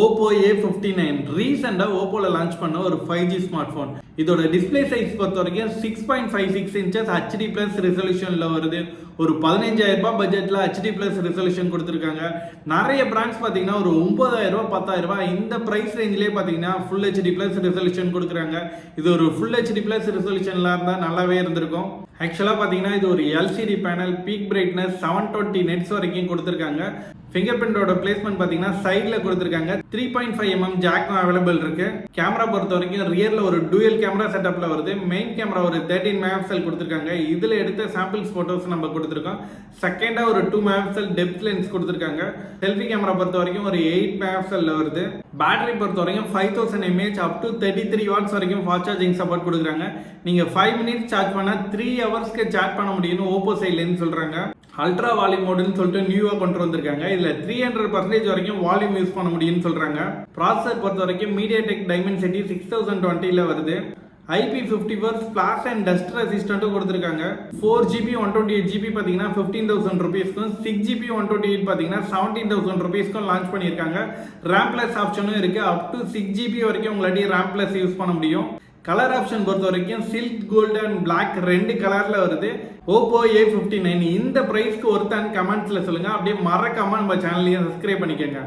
Oppo A59 ரீசெண்டாக ஓப்போவில் launch பண்ண ஒரு 5G ஸ்மார்ட் ஃபோன். இதோட டிஸ்பிளே சைஸ் பொறுத்த வரைக்கும் 6.56 இன்ச்சஸ் HD ப்ளஸ் ரெசல்யூஷனில் வருது. ஒரு 15,000 ரூபாய் பட்ஜெட்டில் HD ப்ளஸ் ரெசல்யூஷன் கொடுத்துருக்காங்க. நிறைய பிராண்ட்ஸ் பார்த்தீங்கன்னா ஒரு 9,000 ரூபாய் 10,000 ரூபாய் இந்த ப்ரைஸ் ரேஞ்சிலே பார்த்தீங்கன்னா ஃபுல் HD ப்ளஸ் ரெசல்யூஷன் கொடுக்குறாங்க. இது ஒரு ஃபுல் HD ப்ளஸ் ரெசல்யூஷனில் இருந்தால் நல்லாவே இருந்திருக்கும். ஆக்சுவலாக பார்த்தீங்கன்னா இது ஒரு LCD panel, peak brightness 720 nets வரைக்கும் கொடுத்துருக்காங்க. ஃபிங்கர் பிரிண்டோட பிளேஸ்மெண்ட் பார்த்தீங்கன்னா சைடில் கொடுத்துருக்காங்க. 3.5mm ஜாக்கும் அவைலபிள் இருக்கு. கேமரா பொறுத்த வரைக்கும் ரியரில் ஒரு டூயல் கேமரா செட்டப்பில் வருது. மெயின் கேமரா ஒரு 13 மெகாபிக்சல் கொடுத்துருக்காங்க. இதில் எடுத்த சாம்பிள்ஸ் ஃபோட்டோஸ் நம்ம கொடுத்துருக்கோம். செகண்டாக ஒரு 2 மெகாபிக்சல் டெப்த் லென்ஸ் கொடுத்துருக்காங்க. செல்ஃபி கேமரா பொறுத்த வரைக்கும் ஒரு 8 மெகாபிக்சல் வருது. பேட்டரி பொறுத்த வரைக்கும் 5000 mAh அப் டு 33 வாட்ஸ் வரைக்கும் ஃபாஸ்ட் சார்ஜிங் சப்போர்ட் கொடுக்குறாங்க. நீங்கள் 5 மினிட்ஸ் சார்ஜ் பண்ணால் 3 ஹவர்ஸ்க்கு சார்ஜ் பண்ண முடியும்னு ஓப்போ சைட்லேருந்து சொல்கிறாங்க. அல்ட்ரா வால்யூம் மோடுன்னு சொல்லிட்டு நியூவாக கொண்டு வந்திருக்காங்க. இதில் 300% வரைக்கும் வால்யூம் யூஸ் பண்ண முடியும்னு சொல்கிறாங்க. ப்ராசஸர் பொறுத்த வரைக்கும் MediaTek Dimensity 6020 வருது. IP54 ஸ்பிளாஷ் அண்ட் டஸ்ட் ரெசிஸ்டன்ட்டும் கொடுத்துருக்காங்க. 4GB 128GB பார்த்தீங்கன்னா 15,000 ருபீஸ்க்கும், 6GB 128 பார்த்தீங்கன்னா 17,000 ருபீஸ்க்கும் லான்ச் பண்ணியிருக்காங்க. ரேம் பிளஸ் ஆப்ஷனும் இருக்குது. அப் டு 6GB வரைக்கும் உங்களாட்டி ரேம் பிளஸ் யூஸ் பண்ண முடியும். கலர் ஆப்ஷன் பொறுத்த வரைக்கும் சில்க், கோல்டு அண்ட் பிளாக் 2 கலரில் வருது. ஓப்போ A59 இந்த ப்ரைஸ்க்கு ஒருத்தான் கமெண்ட்ஸில் சொல்லுங்கள். அப்படியே மறக்காமல் நம்ம சேனலையும் சப்ஸ்கிரைப் பண்ணிக்கோங்க.